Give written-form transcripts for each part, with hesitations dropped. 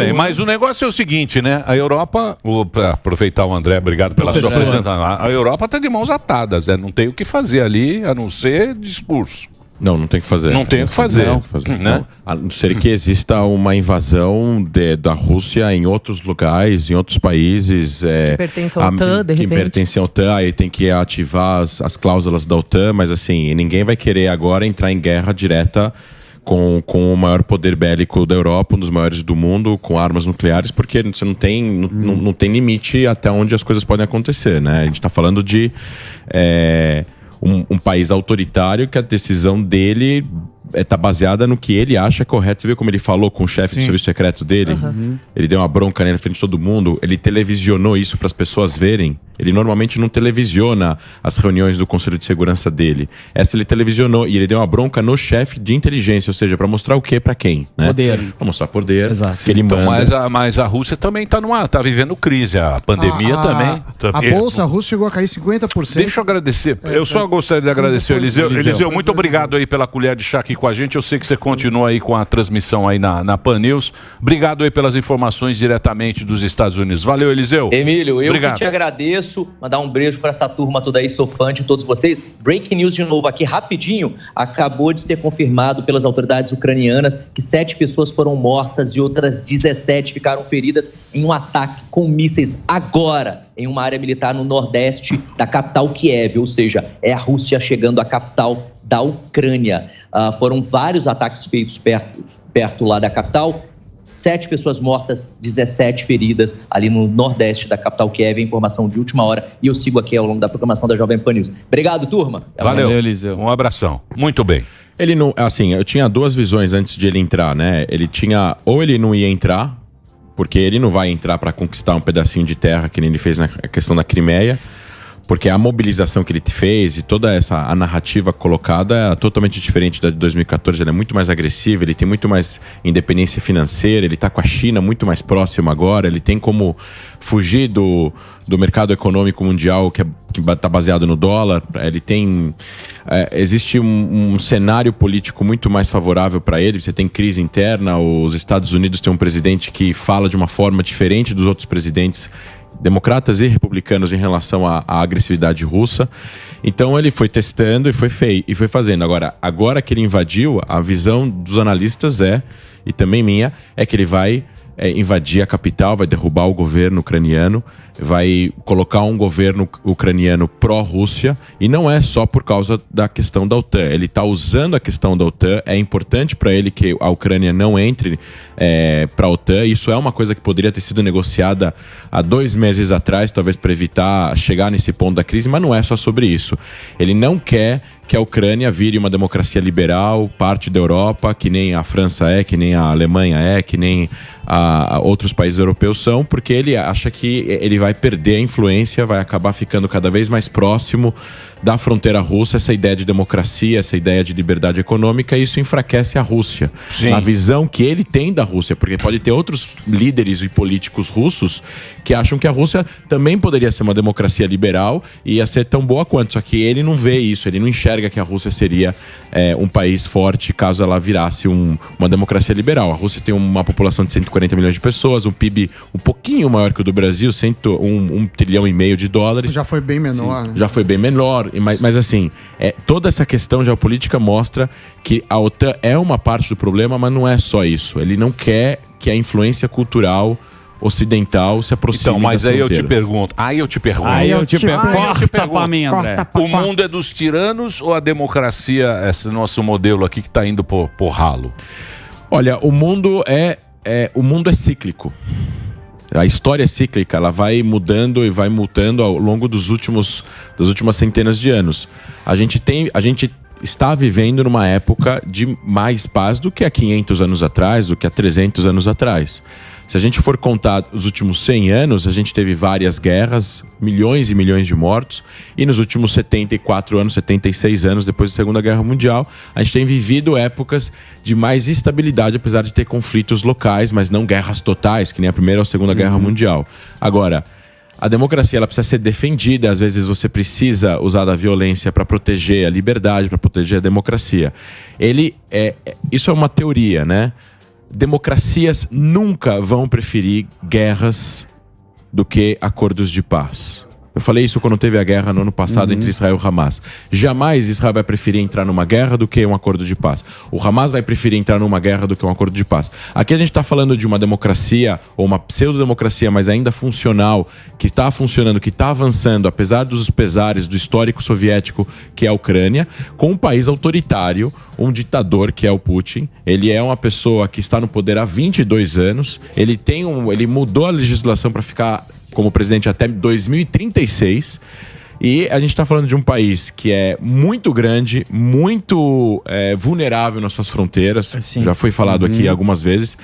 bem, mas o negócio é o seguinte, né? A Europa, para aproveitar o André, obrigado pela sua apresentação. A Europa está de mãos atadas, né? Não tem o que fazer ali, a não ser discurso. Não tem o que fazer. Não tem o que fazer. Né? A não ser que exista uma invasão da Rússia em outros lugares, em outros países. Que pertencem à OTAN, de repente. Que pertencem à OTAN, aí tem que ativar as cláusulas da OTAN, mas assim, ninguém vai querer agora entrar em guerra direta com o maior poder bélico da Europa, um dos maiores do mundo, com armas nucleares, porque você não tem limite até onde as coisas podem acontecer, né? A gente está falando de um país autoritário que a decisão dele está baseada no que ele acha correto. Você viu como ele falou com o chefe do serviço secreto dele? Ele deu uma bronca nele na frente de todo mundo. Ele televisionou isso para as pessoas verem. Ele normalmente não televisiona as reuniões do Conselho de Segurança dele. Essa ele televisionou e ele deu uma bronca no chefe de inteligência, ou seja, para mostrar o que para quem, né? Poder. Para mostrar poder. Exato. Que ele manda. Mas a Rússia também tá vivendo crise, a pandemia também. A bolsa russa chegou a cair 50%. Deixa eu agradecer. Eu só gostaria de agradecer, Eliseu. Eliseu, muito obrigado aí pela colher de chá aqui com a gente. Eu sei que você continua aí com a transmissão aí na Pan News. Obrigado aí pelas informações diretamente dos Estados Unidos. Valeu, Eliseu. Emílio, eu obrigado. Que te agradeço. Mandar um beijo para essa turma toda aí, sou fã de todos vocês. Breaking news de novo aqui, rapidinho. Acabou de ser confirmado pelas autoridades ucranianas que 7 pessoas foram mortas e outras 17 ficaram feridas em um ataque com mísseis agora em uma área militar no nordeste da capital Kiev, ou seja, é a Rússia chegando à capital da Ucrânia. Foram vários ataques feitos perto lá da capital. 7 pessoas mortas, 17 feridas ali no nordeste da capital Kiev, informação de última hora, e eu sigo aqui ao longo da programação da Jovem Pan News. Obrigado, turma. Valeu, Eliseu. Um abração. Muito bem. Ele não, assim, eu tinha 2 visões antes de ele entrar, né? Ele tinha, ou ele não ia entrar, porque ele não vai entrar para conquistar um pedacinho de terra que nem ele fez na questão da Crimeia, porque a mobilização que ele fez e toda a narrativa colocada era totalmente diferente da de 2014. Ele é muito mais agressivo, ele tem muito mais independência financeira, ele está com a China muito mais próximo agora, ele tem como fugir do mercado econômico mundial que está baseado no dólar. Ele tem... existe um cenário político muito mais favorável para ele. Você tem crise interna, os Estados Unidos têm um presidente que fala de uma forma diferente dos outros presidentes democratas e republicanos em relação à agressividade russa. Então ele foi testando e foi fazendo. Agora que ele invadiu, a visão dos analistas e também minha, é que ele vai invadir a capital, vai derrubar o governo ucraniano, vai colocar um governo ucraniano pró-Rússia, e não é só por causa da questão da OTAN. Ele está usando a questão da OTAN, é importante para ele que a Ucrânia não entre para a OTAN. Isso é uma coisa que poderia ter sido negociada há 2 meses atrás, talvez para evitar chegar nesse ponto da crise, mas não é só sobre isso. Ele não quer que a Ucrânia vire uma democracia liberal, parte da Europa, que nem a França que nem a Alemanha que nem outros países europeus são, porque ele acha que ele vai perder a influência, vai acabar ficando cada vez mais próximo da fronteira russa, essa ideia de democracia, essa ideia de liberdade econômica, e isso enfraquece a Rússia. Sim. A visão que ele tem da Rússia, porque pode ter outros líderes e políticos russos que acham que a Rússia também poderia ser uma democracia liberal e ia ser tão boa quanto, só que ele não vê isso, ele não enxerga que a Rússia seria um país forte caso ela virasse uma democracia liberal. A Rússia tem uma população de 140 milhões de pessoas, um PIB um pouquinho maior que o do Brasil, 1,5 trilhão de dólares. Já foi bem menor. Né? Já foi bem menor, mas assim, toda essa questão geopolítica mostra que a OTAN é uma parte do problema, mas não é só isso. Ele não quer que a influência cultural ocidental se aproxime. Então, mas das aí fronteiras. eu te pergunto. Corta pra mim, André. O mundo é dos tiranos ou a democracia, esse nosso modelo aqui que tá indo por ralo? Olha, o mundo é cíclico. A história é cíclica, ela vai mudando e vai mutando ao longo das últimas centenas de anos. A gente está vivendo numa época de mais paz do que há 500 anos atrás, do que há 300 anos atrás. Se a gente for contar os últimos 100 anos, a gente teve várias guerras, milhões e milhões de mortos, e nos últimos 74 anos, 76 anos, depois da Segunda Guerra Mundial, a gente tem vivido épocas de mais estabilidade, apesar de ter conflitos locais, mas não guerras totais, que nem a Primeira ou a Segunda Guerra Mundial. Agora, a democracia ela precisa ser defendida, às vezes você precisa usar da violência para proteger a liberdade, para proteger a democracia. Isso é uma teoria, né? democracias nunca vão preferir guerras do que acordos de paz. Eu falei isso quando teve a guerra no ano passado entre Israel e Hamas. Jamais Israel vai preferir entrar numa guerra do que um acordo de paz. O Hamas vai preferir entrar numa guerra do que um acordo de paz. Aqui a gente está falando de uma democracia, ou uma pseudo-democracia, mas ainda funcional, que está funcionando, que está avançando, apesar dos pesares do histórico soviético, que é a Ucrânia, com um país autoritário, um ditador, que é o Putin. Ele é uma pessoa que está no poder há 22 anos. Ele mudou a legislação para ficar como presidente até 2036. E a gente está falando de um país que é muito grande, muito vulnerável nas suas fronteiras. Sim. Já foi falado aqui algumas vezes.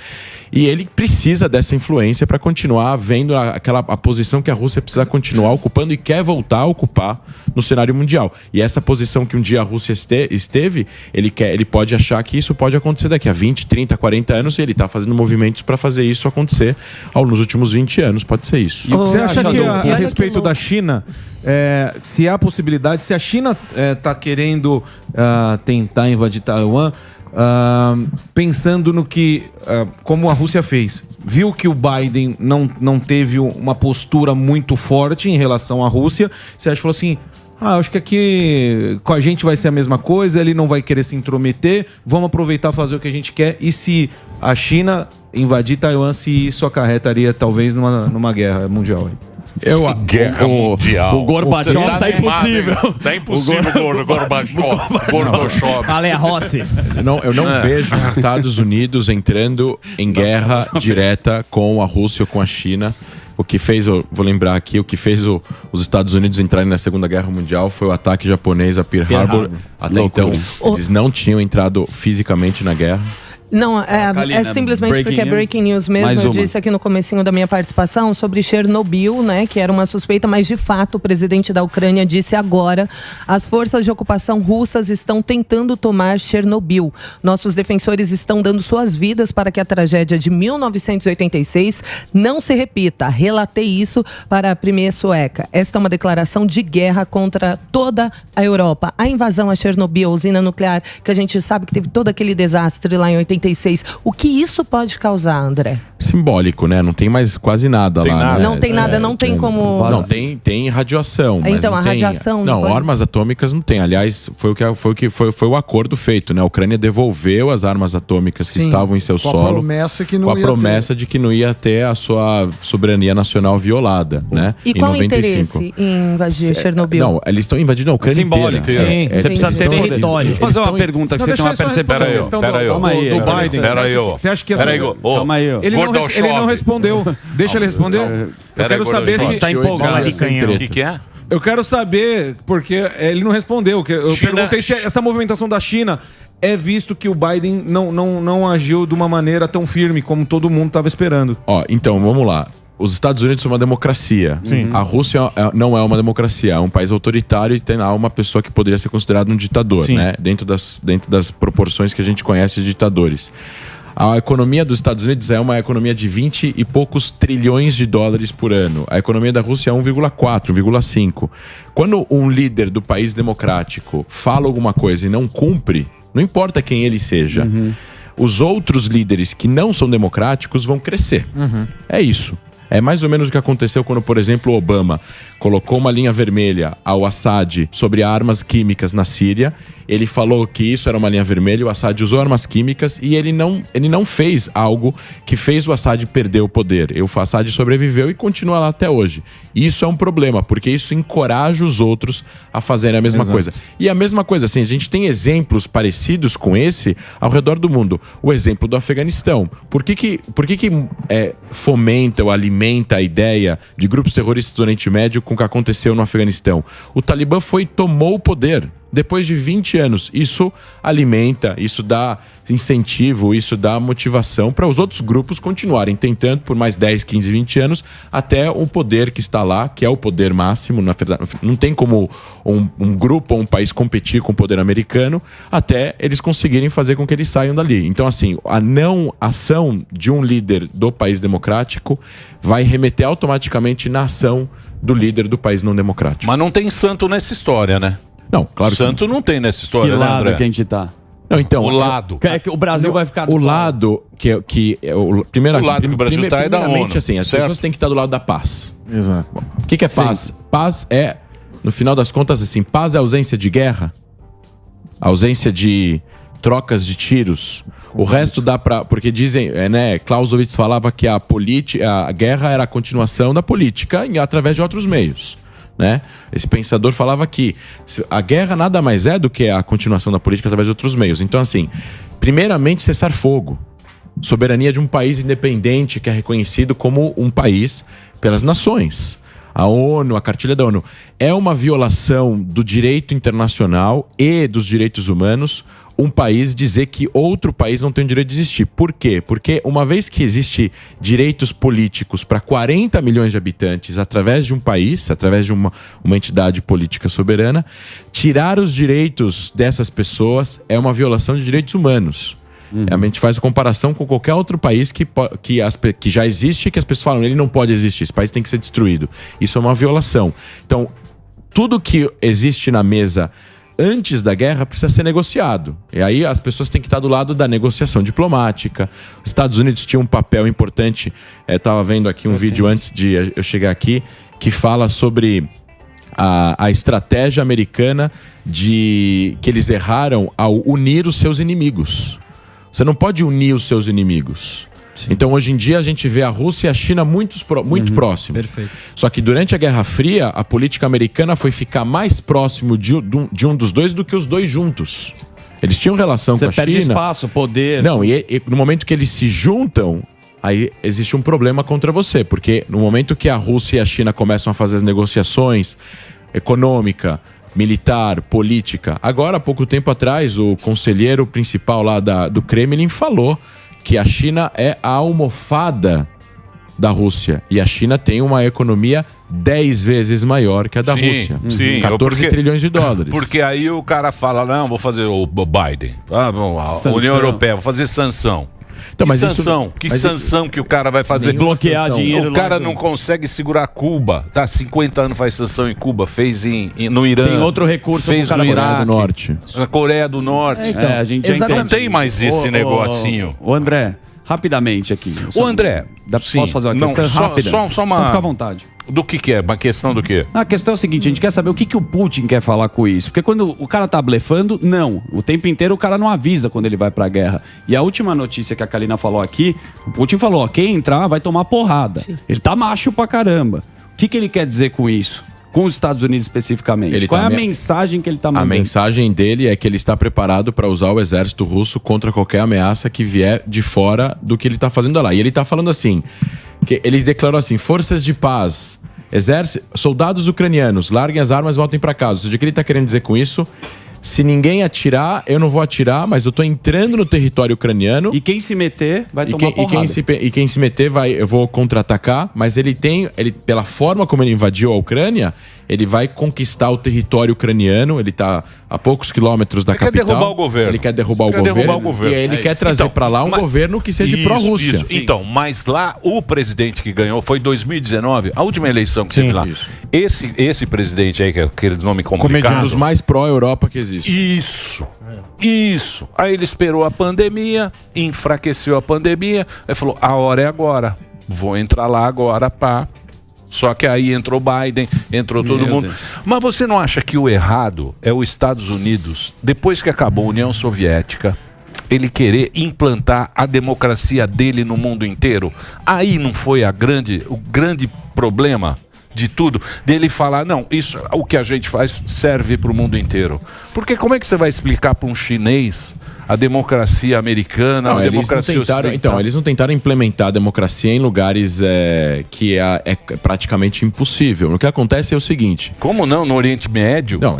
E ele precisa dessa influência para continuar vendo a posição que a Rússia precisa continuar ocupando e quer voltar a ocupar no cenário mundial. E essa posição que um dia a Rússia esteve, ele pode achar que isso pode acontecer daqui a 20, 30, 40 anos, e ele está fazendo movimentos para fazer isso acontecer nos últimos 20 anos. Pode ser isso. E o que você acha que a respeito da China, se há possibilidade, se a China está querendo tentar invadir Taiwan, pensando no que, como a Rússia fez, viu que o Biden não teve uma postura muito forte em relação à Rússia, você acha que falou assim, acho que aqui com a gente vai ser a mesma coisa, ele não vai querer se intrometer, vamos aproveitar e fazer o que a gente quer, e se a China invadir Taiwan, se isso acarretaria talvez numa guerra mundial aí? Guerra mundial. O Gorbachev tá impossível. Tá impossível, Gorbachev. Aleia Rossi. Eu não vejo os Estados Unidos entrando em guerra direta com a Rússia ou com a China. O que fez, vou lembrar aqui, o que fez os Estados Unidos entrarem na Segunda Guerra Mundial foi o ataque japonês a Pearl Harbor. Até então, eles não tinham entrado fisicamente na guerra. Não, é simplesmente porque é breaking news mesmo. Eu disse aqui no comecinho da minha participação sobre Chernobyl, né, que era uma suspeita, mas de fato o presidente da Ucrânia disse agora: as forças de ocupação russas estão tentando tomar Chernobyl. Nossos defensores estão dando suas vidas para que a tragédia de 1986 não se repita. Relatei isso para a Premier sueca. Esta é uma declaração de guerra contra toda a Europa. A invasão a Chernobyl, a usina nuclear, que a gente sabe que teve todo aquele desastre lá em 86. O que isso pode causar, André? Simbólico, né? Não tem mais quase nada lá. Né? Não tem nada, não tem como... Não, tem radiação. Mas então, a radiação... Não, armas atômicas não tem. Aliás, foi o acordo feito, né? A Ucrânia devolveu as armas atômicas que estavam em seu solo. Com a promessa de que não ia ter a sua soberania nacional violada, né? E qual o interesse em invadir Chernobyl? Não, eles estão invadindo a Ucrânia simbólico, inteira. Você precisa ter território. Deixa eu fazer uma pergunta que você tem uma percepção. Calma aí. Do Biden. Você acha que essa... Calma aí. Ele não respondeu. Deixa ele responder. Eu quero saber se está empolgado. O que é? Eu quero saber, porque ele não respondeu. Eu perguntei se essa movimentação da China é visto que o Biden não agiu de uma maneira tão firme como todo mundo estava esperando. Então, vamos lá. Os Estados Unidos são uma democracia. Sim. A Rússia não é uma democracia, é um país autoritário e tem lá uma pessoa que poderia ser considerada um ditador, né? Dentro das proporções que a gente conhece de ditadores. A economia dos Estados Unidos é uma economia de 20 e poucos trilhões de dólares por ano. A economia da Rússia é 1,4, 1,5. Quando um líder do país democrático fala alguma coisa e não cumpre, não importa quem ele seja, os outros líderes que não são democráticos vão crescer. É isso. É mais ou menos o que aconteceu quando, por exemplo, o Obama colocou uma linha vermelha ao Assad sobre armas químicas na Síria. Ele falou que isso era uma linha vermelha, o Assad usou armas químicas e ele não fez algo que fez o Assad perder o poder. O Assad sobreviveu e continua lá até hoje. Isso é um problema, porque isso encoraja os outros a fazerem a mesma coisa. E a mesma coisa, assim, a gente tem exemplos parecidos com esse ao redor do mundo. O exemplo do Afeganistão. Por que fomenta ou alimenta a ideia de grupos terroristas do Oriente Médio com o que aconteceu no Afeganistão? O Talibã tomou o poder. Depois de 20 anos, isso alimenta, isso dá incentivo, isso dá motivação para os outros grupos continuarem tentando por mais 10, 15, 20 anos, até o poder que está lá, que é o poder máximo. Na verdade, não tem como um grupo ou um país competir com o poder americano, até eles conseguirem fazer com que eles saiam dali. Então, assim, a não ação de um líder do país democrático vai remeter automaticamente na ação do líder do país não democrático. Mas não tem santo nessa história, né? Não, claro santo que não tem nessa história, que né, lado André? que a gente tá? Não, então, o lado. O Brasil vai ficar... O lado primeiro, o lado que o Brasil está é da ONU. Assim, as pessoas têm que estar do lado da paz. Exato. O que é paz? Sim. Paz é, no final das contas, assim, paz é ausência de guerra, ausência de trocas de tiros. O resto dá pra... Porque dizem, né, Clausewitz falava que a guerra era a continuação da política através de outros meios. Né? Esse pensador falava que a guerra nada mais é do que a continuação da política através de outros meios. Então, assim, primeiramente, cessar fogo. Soberania de um país independente que é reconhecido como um país pelas nações. A ONU, a cartilha da ONU. É uma violação do direito internacional e dos direitos humanos um país dizer que outro país não tem o direito de existir. Por quê? Porque uma vez que existe direitos políticos para 40 milhões de habitantes através de um país, através de uma entidade política soberana, tirar os direitos dessas pessoas é uma violação de direitos humanos. A gente faz a comparação com qualquer outro país que já existe e que as pessoas falam, ele não pode existir, esse país tem que ser destruído. Isso é uma violação. Então, tudo que existe na mesa antes da guerra precisa ser negociado. E aí as pessoas têm que estar do lado da negociação diplomática. Os Estados Unidos tinham um papel importante. Estava vendo aqui um vídeo antes de eu chegar aqui, que fala sobre a estratégia americana que eles erraram ao unir os seus inimigos. Você não pode unir os seus inimigos. Sim. Então, hoje em dia, a gente vê a Rússia e a China muito próximo. Perfeito. Só que durante a Guerra Fria, a política americana foi ficar mais próximo de um dos dois do que os dois juntos. Eles tinham relação com a China. Você perde espaço, poder... Não, e no momento que eles se juntam, aí existe um problema contra você. Porque no momento que a Rússia e a China começam a fazer as negociações econômica, militar, política... Agora, há pouco tempo atrás, o conselheiro principal lá do Kremlin falou que a China é a almofada da Rússia. E a China tem uma economia 10 vezes maior que a da Rússia. Sim, 14 trilhões de dólares. Porque aí o cara fala, não, vou fazer o Biden, a União Europeia, vou fazer sanção. Então, mas sanção? Que sanção que o cara vai fazer? Bloquear dinheiro. O cara não consegue segurar Cuba. Tá, 50 anos faz sanção em Cuba, fez no Irã. Tem outro recurso, fez no Iraque, do Norte. Na Coreia do Norte. Então, a gente já não tem mais esse negocinho. O André, rapidamente aqui. O André, posso fazer uma questão rápida? Só uma... Então fica à vontade. Do que é? Uma questão do quê? A questão é o seguinte, a gente quer saber o que o Putin quer falar com isso. Porque quando o cara tá blefando, não. O tempo inteiro o cara não avisa quando ele vai pra guerra. E a última notícia que a Kalina falou aqui, o Putin falou, ó, quem entrar vai tomar porrada. Sim. Ele tá macho pra caramba. O que ele quer dizer com isso? Com os Estados Unidos especificamente? Qual é a mensagem que ele tá mandando? A mensagem dele é que ele está preparado para usar o exército russo contra qualquer ameaça que vier de fora do que ele tá fazendo lá. E ele tá falando assim, que ele declarou assim, forças de paz, soldados ucranianos, larguem as armas e voltem para casa. Ou seja, o que ele tá querendo dizer com isso? Se ninguém atirar, eu não vou atirar, mas eu tô entrando no território ucraniano. E quem se meter vai tomar porrada. E quem se meter, eu vou contra-atacar. Mas ele pela forma como ele invadiu a Ucrânia, ele vai conquistar o território ucraniano. Ele tá a poucos quilômetros da capital. Ele quer derrubar o governo. Ele quer derrubar o governo. E aí ele quer trazer para lá um governo que seja pró-Rússia. Então, mas lá o presidente que ganhou foi 2019, a última eleição que teve lá. Esse presidente aí, que é aquele nome complicado. Um dos mais pró-Europa que existe. Isso. Aí ele esperou a pandemia, enfraqueceu a pandemia, aí falou, a hora é agora. Vou entrar lá agora, pá. Só que aí entrou Biden, entrou todo mundo. Mas você não acha que o errado é os Estados Unidos, depois que acabou a União Soviética, ele querer implantar a democracia dele no mundo inteiro? Aí não foi o grande problema de tudo, dele falar, não, isso, o que a gente faz serve para o mundo inteiro. Porque como é que você vai explicar para um chinês a democracia americana, a democracia ocidental? Então, eles não tentaram implementar a democracia em lugares que é praticamente impossível. O que acontece é o seguinte... Como não? No Oriente Médio? Não,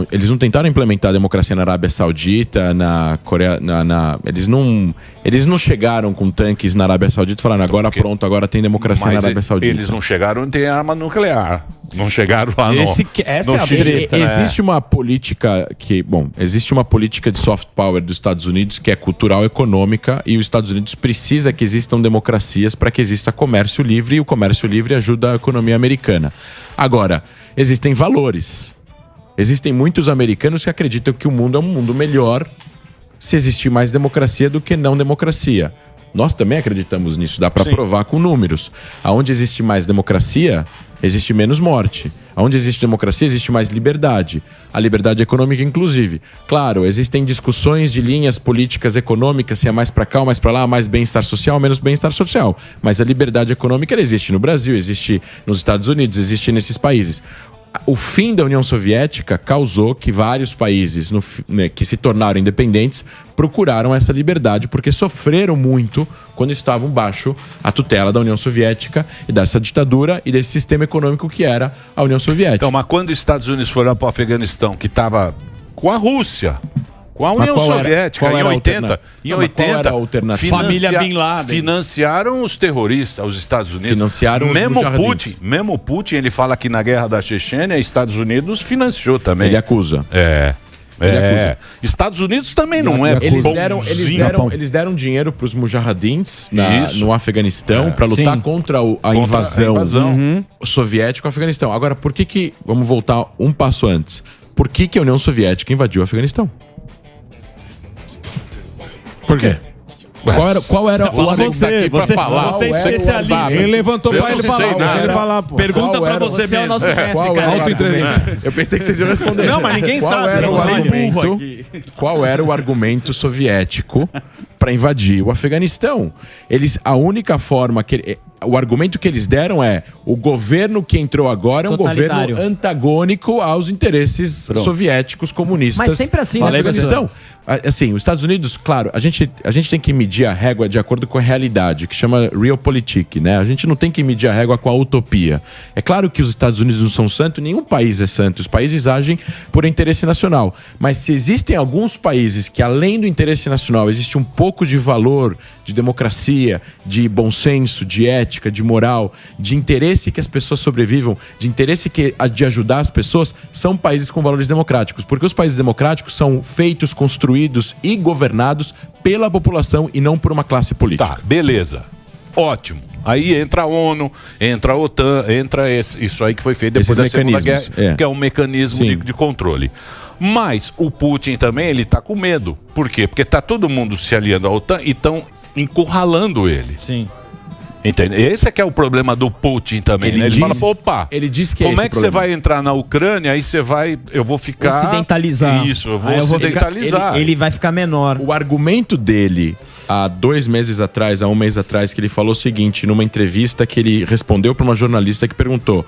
eles não tentaram implementar a democracia na Arábia Saudita, na Coreia... Eles não chegaram com tanques na Arábia Saudita e falaram, agora tem democracia na Arábia Saudita. Eles não chegaram a ter arma nuclear. Não chegaram lá, Essa é a treta. Existe uma política existe uma política de soft power dos Estados Unidos que é cultural e econômica, e os Estados Unidos precisa que existam democracias para que exista comércio livre, e o comércio livre ajuda a economia americana. Agora, existem valores. Existem muitos americanos que acreditam que o mundo é um mundo melhor se existir mais democracia do que não democracia. Nós também acreditamos nisso, dá para provar com números. Aonde existe mais democracia, existe menos morte. Onde existe democracia, existe mais liberdade. A liberdade econômica, inclusive. Claro, existem discussões de linhas políticas econômicas, se é mais para cá ou mais para lá, mais bem-estar social, menos bem-estar social. Mas a liberdade econômica ela existe no Brasil, existe nos Estados Unidos, existe nesses países. O fim da União Soviética causou que vários países que se tornaram independentes procuraram essa liberdade porque sofreram muito quando estavam baixo a tutela da União Soviética e dessa ditadura e desse sistema econômico que era a União Soviética. Então, mas quando os Estados Unidos foram para o Afeganistão, que estava com a Rússia, com a União Soviética, em 80, Família Bin Laden. Financiaram os terroristas, os Estados Unidos. Financiaram mesmo o Putin, ele fala que na guerra da Chechênia, Estados Unidos financiou também. Ele acusa. Estados Unidos também não é eles deram dinheiro para os mujahidins no Afeganistão para lutar contra a invasão soviética ao Afeganistão. Agora, por que vamos voltar um passo antes? Por que a União Soviética invadiu o Afeganistão? Por quê? Qual era o você é especialista. Ele levantou pra ele falar. Pergunta pra você mesmo. Eu pensei que vocês iam responder. Não, mas ninguém sabe. Qual era o argumento soviético para invadir o Afeganistão? A única forma que o argumento que eles deram é o governo que entrou agora é um governo antagônico aos interesses soviéticos comunistas. Mas sempre assim, no Afeganistão. Assim, os Estados Unidos, claro, a gente tem que medir a régua de acordo com a realidade, que chama realpolitik, né? A gente não tem que medir a régua com a utopia. É claro que os Estados Unidos não são santos, nenhum país é santo. Os países agem por interesse nacional. Mas se existem alguns países que, além do interesse nacional, existe um pouco de valor, de democracia, de bom senso, de ética, de moral, de interesse que as pessoas sobrevivam, de interesse de ajudar as pessoas, são países com valores democráticos. Porque os países democráticos são feitos, construídos e governados pela população e não por uma classe política. Tá, beleza. Ótimo. Aí entra a ONU, entra a OTAN, entra isso aí que foi feito depois da Segunda Guerra, que é um mecanismo de controle. Mas o Putin também, ele tá com medo. Por quê? Porque tá todo mundo se aliando à OTAN e estão encurralando ele. Sim. Entende? Esse é que é o problema do Putin também. Ele fala, opa, ele diz que como é que você vai entrar na Ucrânia, aí eu vou ficar... Ocidentalizar. Isso, eu vou ocidentalizar. Ele vai ficar menor. O argumento dele, há 2 meses atrás, há 1 mês atrás, que ele falou o seguinte, numa entrevista que ele respondeu para uma jornalista que perguntou...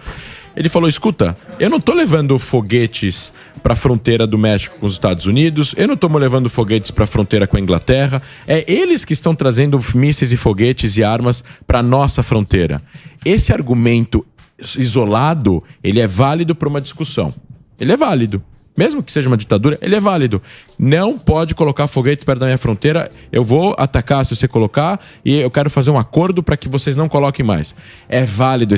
Ele falou, escuta, eu não tô levando foguetes para a fronteira do México com os Estados Unidos, eu não tô levando foguetes para a fronteira com a Inglaterra, é eles que estão trazendo mísseis e foguetes e armas para nossa fronteira. Esse argumento isolado, ele é válido para uma discussão. Ele é válido. Mesmo que seja uma ditadura, ele é válido. Não pode colocar foguetes perto da minha fronteira. Eu vou atacar se você colocar e eu quero fazer um acordo para que vocês não coloquem mais. É válido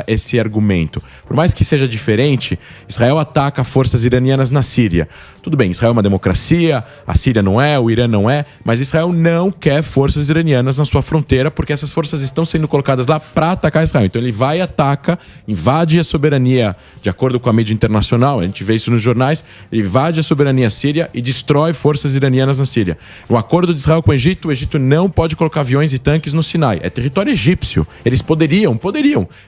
esse argumento. Por mais que seja diferente, Israel ataca forças iranianas na Síria. Tudo bem, Israel é uma democracia, a Síria não é, o Irã não é, mas Israel não quer forças iranianas na sua fronteira porque essas forças estão sendo colocadas lá para atacar Israel. Então ele vai, ataca, invade a soberania de acordo com a mídia internacional, a gente vê isso nos jornais, ele invade a soberania síria e destrói forças iranianas na Síria. No acordo de Israel com o Egito não pode colocar aviões e tanques no Sinai. É território egípcio. Eles poderiam,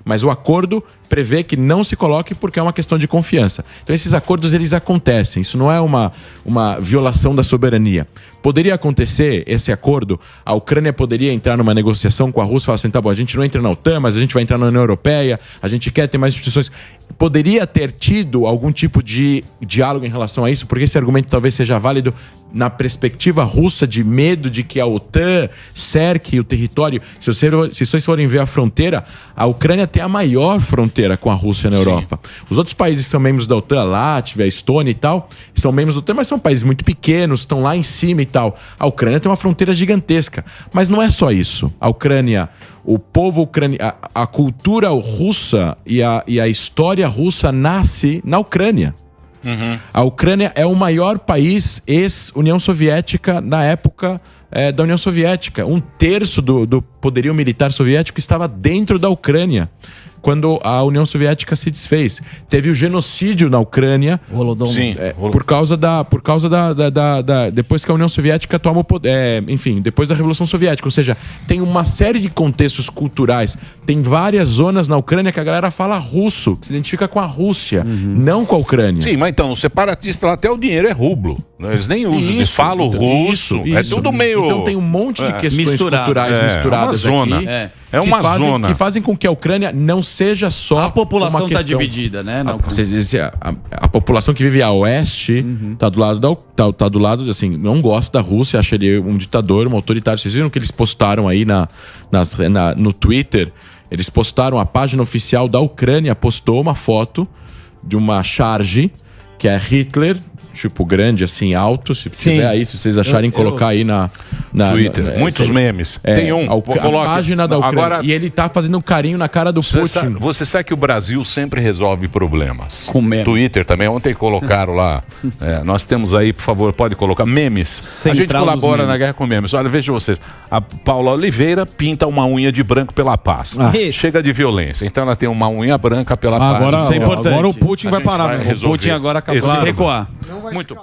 mas o acordo prevê que não se coloque porque é uma questão de confiança. Então esses acordos, eles acontecem. Isso não é uma violação da soberania. Poderia acontecer esse acordo, a Ucrânia poderia entrar numa negociação com a Rússia e falar assim, tá bom, a gente não entra na OTAN, mas a gente vai entrar na União Europeia, a gente quer ter mais instituições. Poderia ter tido algum tipo de diálogo em relação a isso, porque esse argumento talvez seja válido na perspectiva russa de medo de que a OTAN cerque o território. Se vocês forem ver a fronteira, a Ucrânia tem a maior fronteira com a Rússia na Europa. Os outros países que são membros da OTAN, Látvia, Estônia e tal, são membros da OTAN, mas são países muito pequenos, estão lá em cima e tal. A Ucrânia tem uma fronteira gigantesca. Mas não é só isso. A Ucrânia, o povo ucraniano, a cultura russa e a história russa nasce na Ucrânia. Uhum. A Ucrânia é o maior país ex-União Soviética na época da União Soviética. 1/3 do poderio militar soviético estava dentro da Ucrânia. quando a União Soviética se desfez. Teve o genocídio na Ucrânia. Sim. Por causa depois que a União Soviética toma o poder. Enfim, depois da Revolução Soviética. Ou seja, tem uma série de contextos culturais. Tem várias zonas na Ucrânia que a galera fala russo, que se identifica com a Rússia, não com a Ucrânia. Sim, mas então, o separatista lá até o dinheiro é rublo. Eles nem usam, eles falam russo. É tudo meio. Então tem um monte de questões culturais misturadas aqui. É uma zona. Que fazem com que a Ucrânia não seja só. A população está dividida, né? A população que vive a oeste tá do lado assim, não gosta da Rússia, acha ele um ditador, um autoritário. Vocês viram que eles postaram aí no Twitter? Eles postaram, a página oficial da Ucrânia postou uma foto de uma charge que é Hitler, tipo grande, assim, alto. Se tiver aí, se vocês acharem, colocar aí na Twitter. Muitos memes. Tem a página da Ucrânia. Agora, e ele tá fazendo um carinho na cara do Putin. Você sabe que o Brasil sempre resolve problemas. Com memes. Twitter também. Ontem colocaram lá. Nós temos aí, por favor, pode colocar memes. A gente colabora na guerra com memes. Olha, veja vocês. A Paula Oliveira pinta uma unha de branco pela paz. Chega de violência. Então ela tem uma unha branca pela paz. Agora, isso é importante. Agora o Putin vai parar. O Putin agora acabou de recuar. Muito.